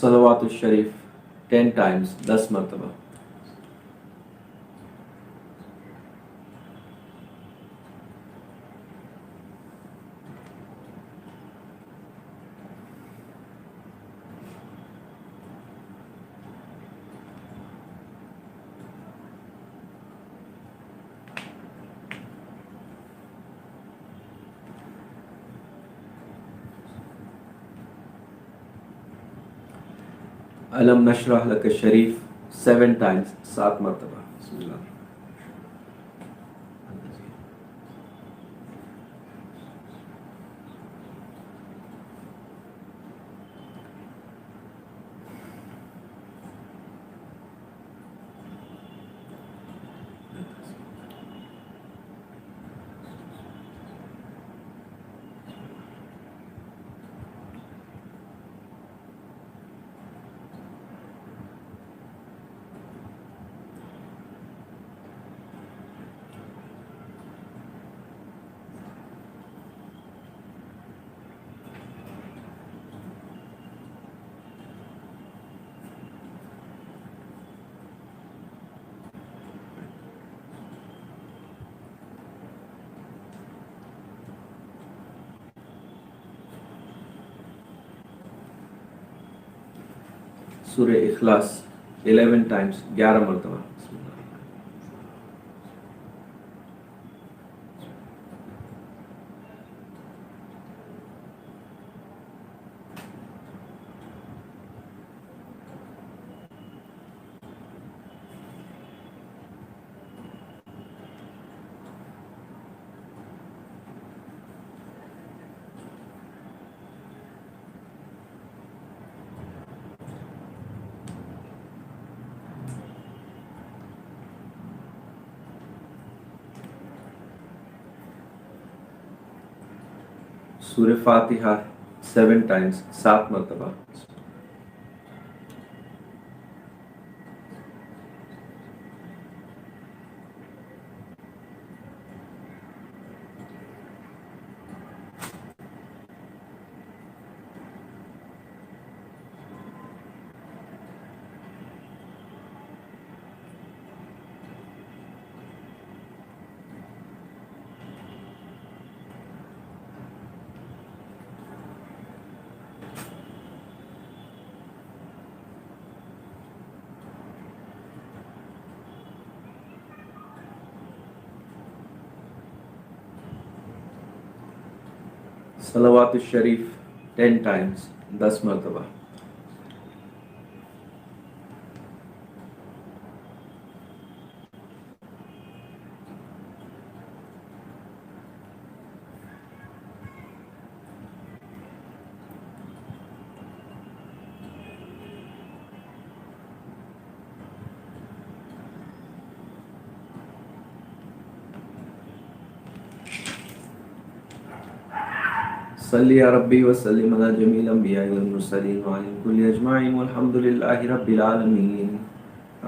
सलवातुल शरीफ 10 times, 10 मरतबा. अलम नशरह लक शरीफ 7 times, 7 मरतबा. बिस्मिल्लाह. सूरह इखलास 11 times, 11 मरतबा. सूरह फातिहा 7 times, 7 मरतबा. सलवातुल शरीफ 10 times, 10 मरतबा. सल्ली या रब्बी व सल्लिम अला जमील अंबिया'i वल मुरसलीन व अलैहि कुल्ली अजमाइन वल्हम्दुलिल्लाहि रब्बिल आलमीन.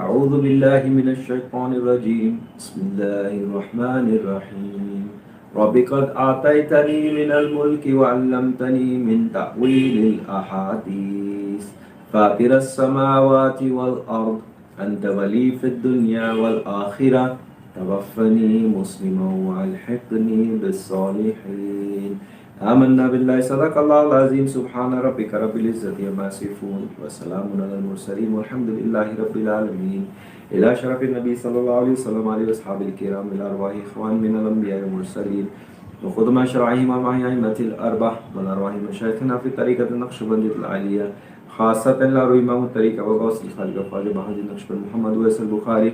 अऊज़ु बिल्लाहि मिनश शैतानिर रजीम. बिस्मिल्लाहिर रहमानिर रहीम. रब्बि क़द आतैतनी मिनल मुल्कि व अल्लमतनी मिन तअवीलिल अहादीस फातिरस समावाति वल अर्द अंत वली फिद दुनिया वल आखिरह तवफ़्फ़नी मुस्लिमन व अल्हिक़नी बिस्सॉलिहीन. आमन्ना बिल्लाहि सदक़ल्लाहुल अज़ीम. सुब्हान रब्बिका रब्बिल इज़्ज़ति अम्मा यसिफ़ून व सलामुन अलल मुरसलीन वल्हम्दुलिल्लाहि रब्बिल आलमीन. इला शरफ़िन नबी सल्लल्लाहु अलैहि वसल्लम अलैहि वस्हाबिल किराम इला अरवाहि इख़वान मिनल अंबिया'i वल मुरसलीन व ख़ुदमा शरअहिम व माहि अइम्मतिल अर्बअ व अरवाहि मशाइख़िना फ़ी तरीक़तिन नक्शबंदिय्यतिल आलिया ख़ासतन ला इमाम तरीक़ा व गौसुल ख़ालिक़ ख्वाजा बहाउद्दीन नक्शबंद मोहम्मद वैसल बुखारी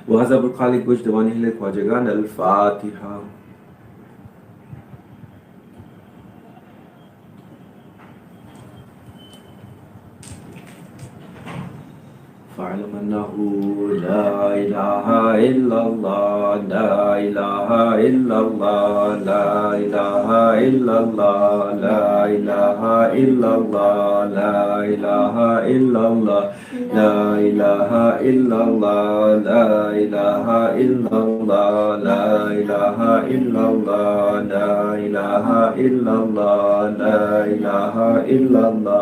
व हज़बुल ख़ालिक़ बुजदवानी हिल ख्वाजगान. अल फ़ातिहा. फ़अलम अन्नहु ला इलाहा इल्लल्लाह ला इलाहा इल्लल्लाह ला इलाहा इल्लल्लाह ला इलाहा इल्लल्लाह ला इलाहा इल्लल्लाह ला इलाहा इल्लल्लाह ला इलाहा इल्लल्लाह ला इलाहा इल्लल्लाह ला इलाहा इल्लल्लाह ला इलाहा इल्लल्लाह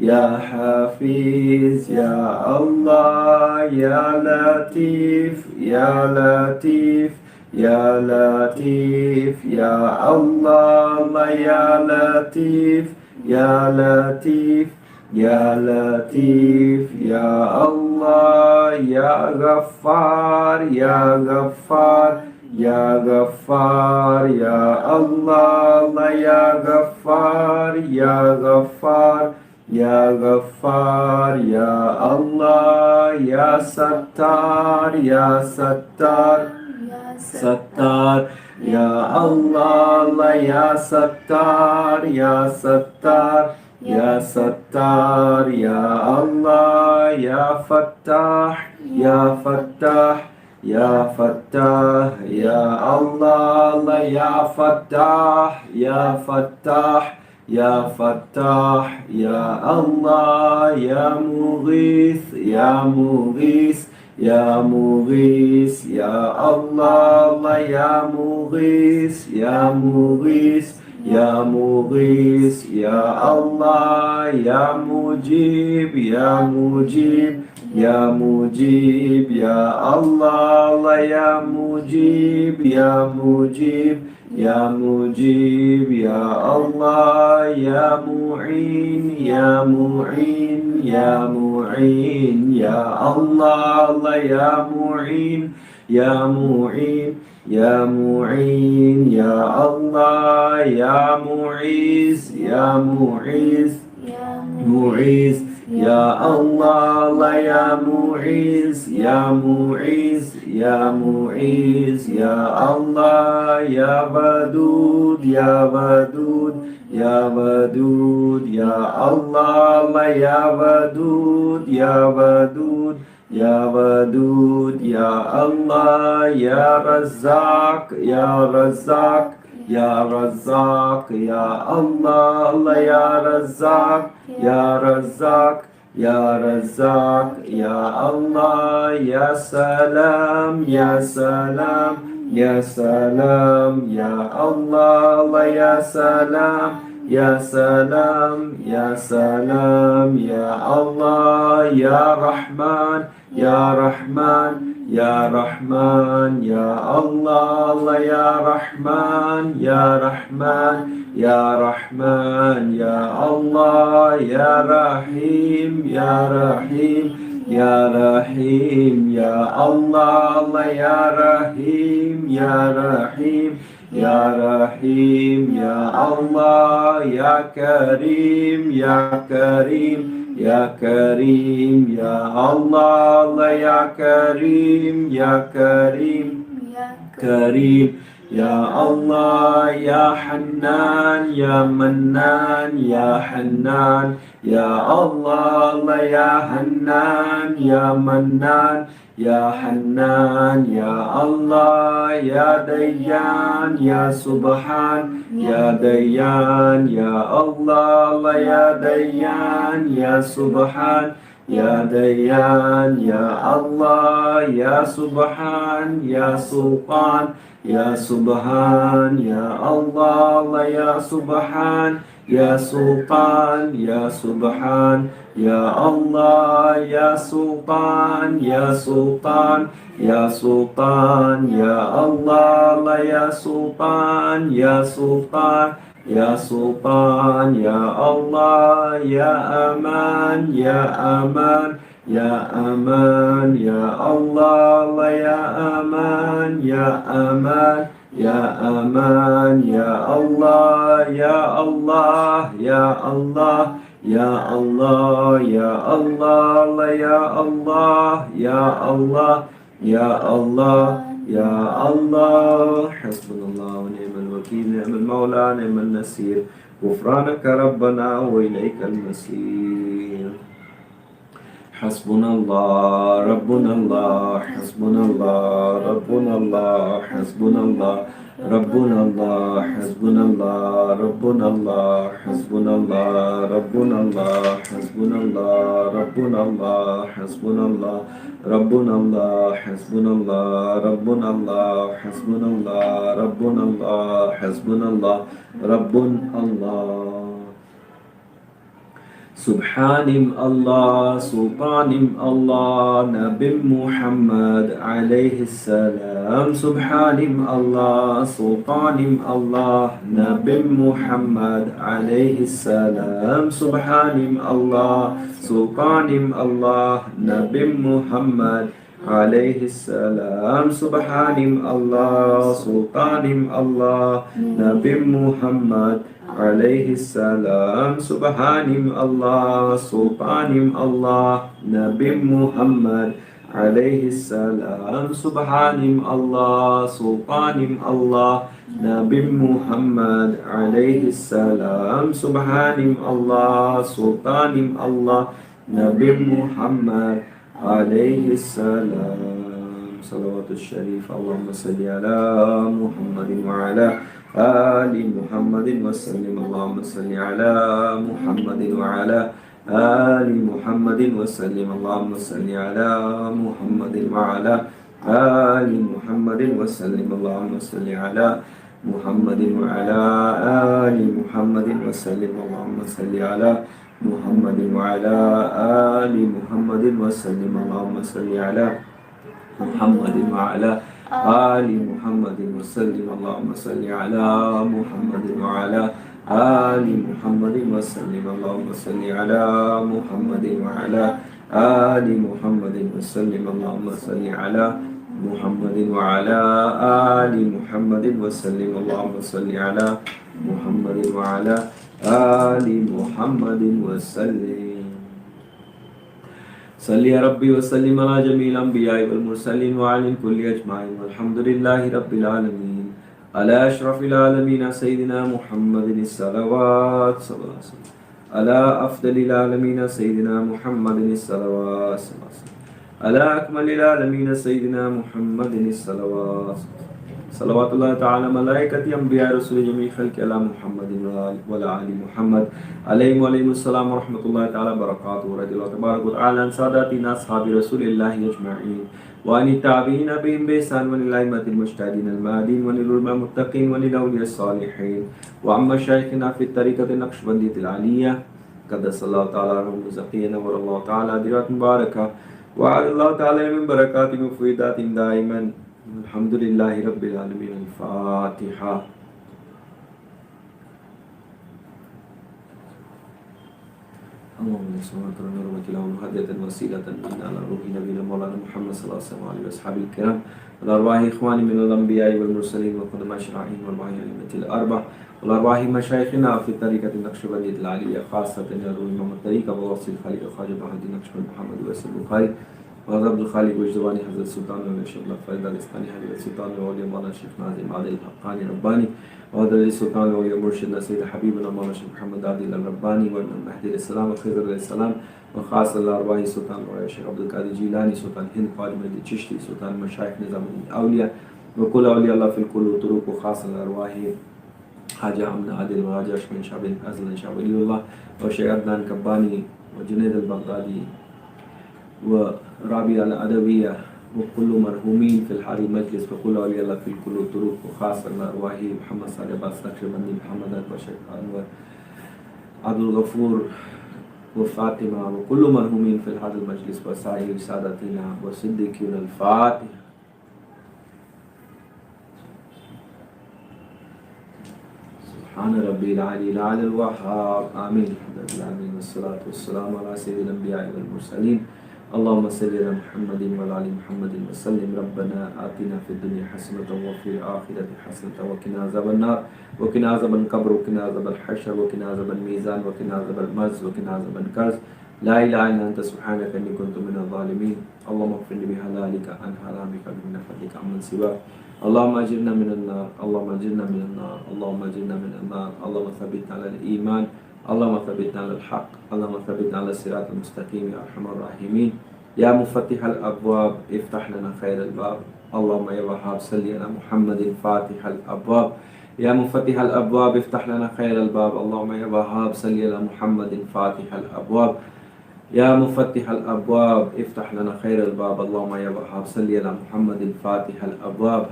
يا حفيظ يا الله يا لطيف يا لطيف يا لطيف يا الله الله يا لطيف يا لطيف يا لطيف يا الله يا غفار يا غفار يا غفار يا الله الله يا غفار يا غفار يا غفار يا الله يا ستار يا ستار ستار يا الله الله يا ستار يا ستار يا ستار يا الله يا فتاح يا فتاح يا فتاح يا الله الله يا فتاح يا فتاح يا فتاح يا الله يا مغيث يا مغيث يا مغيث يا الله الله يا مغيث يا مغيث يا مغيث يا الله يا مجيب يا مجيب يا مجيب يا الله الله يا مجيب يا مجيب يا مجيب يا الله يا معين يا معين يا معين يا الله الله يا معين يا معين يا معين يا الله يا معيز يا معيز معيز يا الله الله يا معيز يا معيز يا معيز يا الله يا ودود يا ودود يا ودود يا الله الله يا ودود يا ودود يا ودود يا الله يا رزاق يا رزاق يا رزاق يا الله الله يا رزاق يا رزاق يا رزاق يا الله يا سلام يا سلام يا سلام يا الله الله يا سلام يا سلام يا سلام يا الله يا رحمن يا رحمن يا رحمن يا الله الله يا رحمن يا رحمن يا رحمن يا الله يا رحيم يا رحيم يا رحيم يا الله الله يا رحيم يا رحيم يا رحيم يا الله يا كريم يا كريم يا كريم يا الله الله يا كريم يا كريم كريم يا الله يا حنان يا منان يا حنان يا الله الله يا حنان يا منان يا حنان يا الله يا ديان يا سبحان يا ديان يا الله الله يا ديان يا سبحان يا ديان يا الله يا سبحان يا سلطان يا سبحان يا الله الله يا سبحان يا سلطان يا سبحان يا الله يا سلطان يا سلطان يا سلطان يا الله الله يا سلطان يا سلطان يا سلطان يا الله يا أمان يا أمان يا أمان يا الله الله يا أمان يا أمان يا أمان يا الله يا الله يا الله يا الله يا الله الله يا الله يا الله يا الله يا الله حسبنا الله ونعم الوكيل نعم المولى نعم النصير غفرانك ربنا وإليك المصير حسبنا الله ربنا الله حسبنا الله ربنا الله حسبنا الله ربنا الله حسبنا الله ربنا الله حسبنا الله ربنا الله حسبنا الله ربنا الله حسبنا الله ربنا الله حسبنا الله ربنا الله حسبنا الله ربنا الله حسبنا الله ربنا الله Subhanim Allah, Sultanim Allah, Nabi Muhammad alayhi salam. Subhanim Allah, Sultanim Allah, Nabi Muhammad alayhi salam. Subhanim Allah, Sultanim Allah, Nabi Muhammad alayhi salam. Subhanim Allah, Sultanim Allah, Nabi Muhammad alayhi salam. Subhanim Allah, Sultanim Allah, Nabi Muhammad alayhi salam. Subhanim Allah, Sultanim Allah, Nabi Muhammad alayhi salam. Subhanim Allah, Sultanim Allah, Nabi Muhammad alayhi salam. Salawatul Sharif. Allahumma salli ala Muhammadin wa ala آل محمد وسلم. اللهم صل على محمد وعلى آل محمد وسلم. اللهم صل على محمد وعلى آل محمد وسلم. اللهم صل على محمد وعلى آل محمد وسلم. اللهم صل على محمد وعلى آل محمد وسلم. اللهم صل على محمد وعلى آل محمد وسلم. اللهم صل على محمد وعلى آل محمد وسلم. اللهم صل على محمد وعلى آل محمد وسلم. اللهم صل على محمد وعلى آل محمد وسلم. اللهم صل على محمد وعلى آل محمد وسلم. صل يا ربي وسلم على جميع الأنبياء والمرسلين وعلى الكل أجمعين والحمد لله رب العالمين. على أشرف العالمين سيدنا محمد الصلوات صلى الله عليه وسلم. على أفضل العالمين سيدنا محمد الصلوات صلى الله عليه وسلم. على أكمل العالمين سيدنا محمد الصلوات. صلوات الله تعالى ملائكة أنبياء رسول جميع خلق على محمد وعلى آل محمد عليهم وعليهم السلام ورحمة الله تعالى وبركاته. رضي الله تبارك وتعالى عن ساداتنا أصحاب رسول الله أجمعين وعن التابعين بهم بإحسان وللأئمة المجتهدين المهديين وللعلماء المتقين وللأولياء الصالحين وعن مشايخنا في الطريقة النقشبندية العالية قدس الله تعالى روحهم زكيا نور الله تعالى ديرات مباركة وعلى الله تعالى من بركات مفيدات دائما. الحمد لله رب العالمين. الفاتحة. اللهم صل وسلم ورحمة الله وهدية وسيلة منا على روح نبينا مولانا محمد صلى الله عليه وسلم وعلى أصحابه الكرام والأرواح إخواني من الأنبياء والمرسلين وقدماء الشرعين والأرواح الأئمة الأربعة والأرواح مشايخنا في الطريقة النقشبندية العالية خاصة يروي إمام الطريقة ووصي الخليل خواجة بهاء الدين نقشبند محمد ويسر البخاري وهذا عبد الخالق وجدواني حضرة السلطان والشيخ فريد الإسلامي حضرة السلطان وولي مولانا الشيخ ناظم عادل الحقاني رباني وهذا السلطان وولي مرشدنا سيد حبيبنا مولانا الشيخ محمد عادل الرباني وابن المهدي السلام وخضر السلام وخاصة الأرواح سلطان الشيخ عبد القادر الجيلاني سلطان هند خادم الچشتي سلطان مشايخ نظام الأولياء وكل أولياء الله في الكل وطرق وخاصة الأرواح حاجة عمنا عادل وحاجة أشمن شعبين أزل شعب ولي الله وشيخ عدنان كباني وجنيد البغدادي ورابعة الأدبية وكل مرحومين في الحال المجلس وكل أولياء الله في الكل طرق وخاصة الأرواح محمد صالح باس نقشبندي محمد أكبر شيخ أنور عبد الغفور وفاطمة وكل مرحومين في هذا المجلس وسائر سادتنا وصديقنا. الفاتحة. سبحان ربي العلي الأعلى الوهاب. آمين. العالمين والصلاة والسلام على سيد الأنبياء والمرسلين. اللهم صل على محمد وعلى آل محمد وسلم. ربنا آتنا في الدنيا حسنة وفي الآخرة حسنة وقنا عذاب النار وقنا عذاب القبر وقنا عذاب الحشر وقنا عذاب الميزان وقنا عذاب المرز وقنا عذاب الكرز. لا إله إلا أنت سبحانك إني كنت من الظالمين. اللهم اغفر لي بحلالك عن حرامك من فضلك عمن سواك. اللهم أجرنا من النار. اللهم أجرنا من النار. اللهم أجرنا من النار. اللهم ثبتنا على الإيمان. اللهم ثبتنا على الحق. اللهم ثبتنا على الصراط المستقيم يا أرحم الراحمين. يا مفتح الأبواب افتح لنا خير الباب. اللهم يا وهاب صل على محمد فاتح الأبواب. يا مفتح الأبواب افتح لنا خير الباب. اللهم يا وهاب صل على محمد فاتح الأبواب. يا مفتح الأبواب افتح لنا خير الباب. اللهم يا وهاب صل على محمد فاتح الأبواب.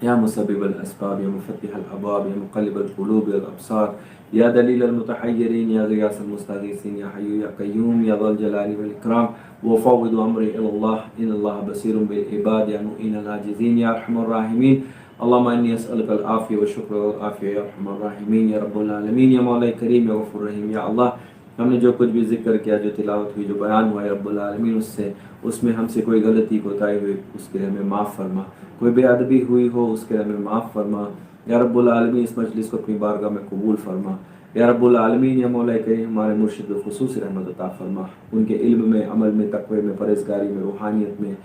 या मुसब्बिबल अस्बाब या मुफत्तिहल अबाब या मुक़ल्लिबल क़ुलूब वल अब्सार या दलीलल मुतहय्यरीन या ग़ियासल मुस्तग़ीसीन या हय्यु या क़य्यूम या ज़ल जलाली वल इकराम व फ़व्विदु अम्री इलल्लाह इन्नल्लाह बसीरुम बिल इबाद या मुईनल आजिज़ीन या अरहमर राहिमीन। अल्लाहुम्मा इन्नी अस्अलुकल आफ़िया व शुक्र वल आफ़िया या अरहमर राहिमीन या रब्बुल आलमीन या मौला करीम या गफ़ूर रहीम। या अल्लाह, हमने जो कुछ भी ज़िक्र किया, जो तिलावत हुई, जो बयान हुआ है रब्बुल आलमीन, उसमें हमसे कोई गलती कोताही हुई उसके लिए हमें माफ़ फरमा, कोई बेअदबी हुई हो उसके लिए हमें माफ़ फरमा। या रब्बुल आलमीन, इस मजलिस को अपनी बारगाह में कबूल फरमा। या रब्बुल आलमीन, या मौला करीम, हमारे मुर्शिद को खुसूसी रहमत अता फरमा, उनके इल्म में, अमल में, तक़वे में, परहेज़गारी में, रूहानियत में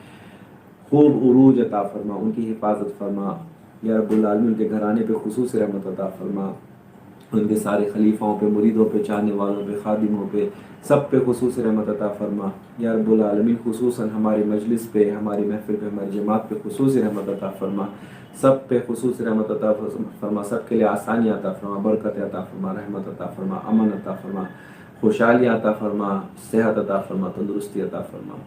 खूब उरूज अता फरमा, उनकी हिफाजत फरमा। या रब्बुल आलमीन, उनके घराने पे खुसूसी रहमत अता फरमा, उनके सारे खलीफाओं पे, मुरीदों पे, चाहने वालों पे, खादिमों पे, सब पे खुसूसी रहमत अता फरमा। या रब्बुल आलमीन, खुसूसन हमारी मजलिस पे, हमारी महफिल पे, हमारी जमात पे खुसूसी रहमत अता फरमा, सब पे खुसूसी रहमत अता फरमा, सब के लिए आसानियाँ अता फरमा, बरकत अता फरमा, रहमत अता फरमा, अमन अता फरमा, खुशहालियाँ अता फरमा, सेहत अता फरमा, तंदुरुस्ती अता फरमा।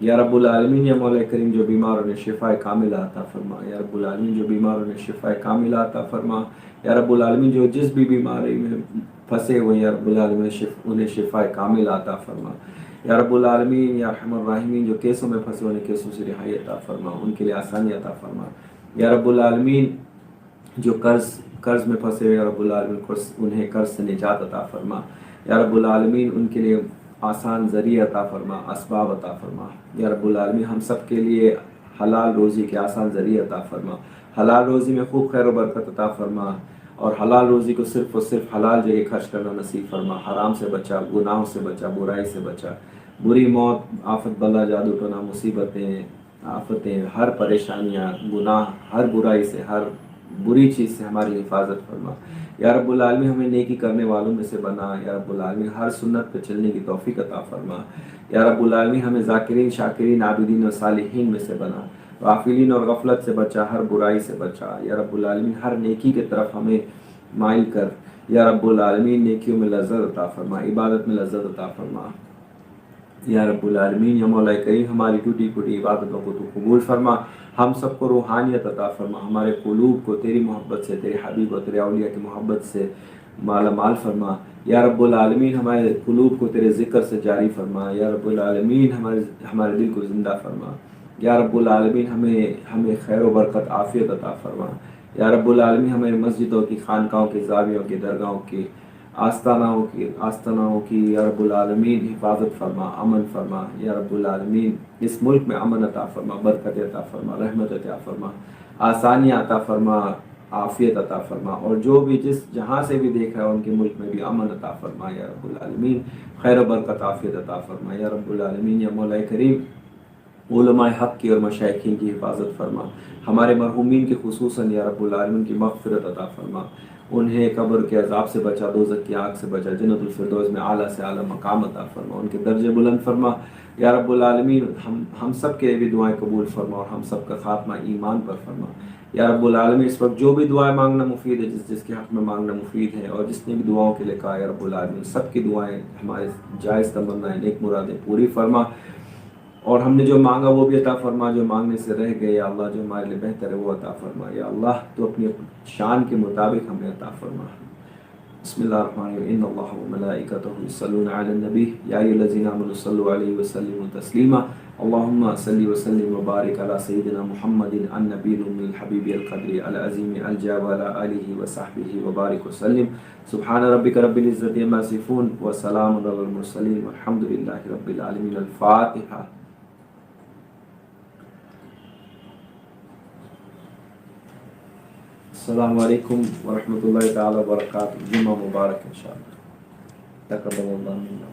या रब्बुल आलमीन, या मौला करीम, जो बीमार उन्हें शिफाए कामिला अता फरमा। या रब्बुल आलमीन, जो बीमार उन्हें शिफाए कामिला अता फरमा। या रब्बुल आलमीन, जो जिस भी बीमारी में फंसे हुए, या रब्बुल आलमीन, उन्हें शिफाए कामिला अता फरमा। या रब्बुल आलमीन, या अरहमर राहिमीन, जो केसों में फंसे उन्हें केसों से रिहाई अता फरमा, उनके लिए आसानी अता फरमा। या रब्बुल आलमीन, जो कर्ज में फंसे हुए, या रब्बुल आलमीन, उन्हें कर्ज से निजात अता फरमा। या रब्बुल आलमीन, उनके लिए आसान ज़रिया अता फरमा, असबाब अता फरमा। या रब्बुल आलमीन, हम सब के लिए हलाल रोज़ी के आसान ज़रिया अता फरमा, हलाल रोज़ी में खूब खैर व बरकत अता फरमा, और हलाल रोज़ी को सिर्फ़ और सिर्फ हलाल जगह खर्च करना नसीब फरमा। हराम से बचा, गुनाहों से बचा, बुराई से बचा, बुरी मौत, आफत, बला, जादू टोना, मुसीबतें, आफतें, हर परेशानियाँ, गुनाह, हर बुराई से, हर बुरी चीज़ से हमारी हिफाजत फरमा। या रब्बुल आलमीन, हमें नेकी करने वालों में से बना। या रब्बुल आलमीन, हर सुन्नत पे चलने की तौफीक अता फरमा। या रब्बुल आलमीन, हमें ज़ाकिरीन, शाकिरीन, आबिदीन और सालिहीन में से बना। गाफिलीन और गफलत से बचा, हर बुराई से बचा। या रब्बुल आलमीन, हर नेकी की तरफ हमें माइल कर। या रब्बुल आलमीन, नेकियों में लज़्ज़त अता फरमा, इबादत में लज़्ज़त अता फरमा। या रब्बुल आलमीन, या मौला करीम, हमारी टूटी फूटी इबादतों को तो कबूल फरमा, हम सबको रूहानियत अता फरमा, हमारे क़ुलूब को तेरी मोहब्बत से, तेरे हबीब और तेरे औलिया की मोहब्बत से माला माल फरमा। या रब्बुल आलमीन, हमारे क़ुलूब को तेरे ज़िक्र से जारी फरमा। या रब्बुल आलमीन, हमारे दिल को ज़िंदा फरमा। या रब्बुल आलमीन, हमें खैर व बरकत आफ़ियत अता फरमा। या रब्बुल आलमीन, हमें मस्जिदों की, खानकाहों की, ज़ावियों की, दरगाहों की, आस्तानाओं की या रब्बुल आलमीन हिफाजत फरमा, अमन फरमा। या रब्बुल आलमीन, इस मुल्क में अमन अता फरमा, बरकत अता फरमा, रहमत अता फरमा, आसानियाँ अता फरमा, आफ़ियत अता फरमा, और जो भी जिस जहाँ से भी देख रहा है उनके मुल्क में भी अमन अता फरमा। या रब्बुल आलमीन, खैर व बरकत आफ़ियत अता फरमा। या रब्बुल आलमीन, या मौला करीम, उलमाए हक़ की और मशाइखीन की हिफाजत फरमा, हमारे मरहूमीन की खुसूसन या रब्बुल आलमीन की मग़फ़िरत अता फरमा, उन्हें कब्र के अज़ाब से बचा, दोज़ख की आग से बचा, जन्नतुल फ़िरदौस में आला से आला मकाम अता फरमा, उनके दर्जे बुलंद फरमा। या रब्बुल आलमीन, हम सब के भी दुआएं कबूल फरमा, और हम सब का खात्मा ईमान पर फरमा। या रब्बुल आलमीन, इस वक्त जो भी दुआएं मांगना मुफीद है, जिसके हक़ में मांगना मुफीद है, और जिसने भी दुआओं के लिए कहा, या रब्बुल आलमीन, सब की दुआएं, हमारे जायज़ तमन्नाएं, नेक मुरादें पूरी फरमा, और हमने जो मांगा वो भी अता फरमा, जो मांगने से रह गए या अल्लाह, जो हमारे लिए बेहतर है वो अता फरमा। या अल्लाह, तो अपनी शान के मुताबिक हमें अता फरमा। बिस्मिल्लाहिर्रहमानिर्रहीम, इन्नल्लाह व मलाइकतहु युसल्लूना अलन नबी या अय्युहल्लज़ीना आमनु सल्लु अलैहि व सल्लिमू तस्लीमा। अल्लाहुम्मा सल्लि व सल्लिम व बारिक अला सय्यिदिना मुहम्मदिन अन-नबिय्यिल उम्मिल हबीबिल क़द्री अल अज़ीम अल जा व अला आलिहि व सहबिहि व बारिक व सल्लिम। सुब्हान रब्बिका रब्बिल इज़्ज़ति अम्मा यसिफून व सलामुन अलल मुरसलीन वल्हम्दुलिल्लाहि रब्बिल आलमीन। अल फ़ातिहा। अस्सलामु अलैकुम व रहमतुल्लाहि तआला व बरकातुहू। जुम्मा मुबारक इंशाअल्लाह। तक़ब्बलल्लाहु मिन्ना।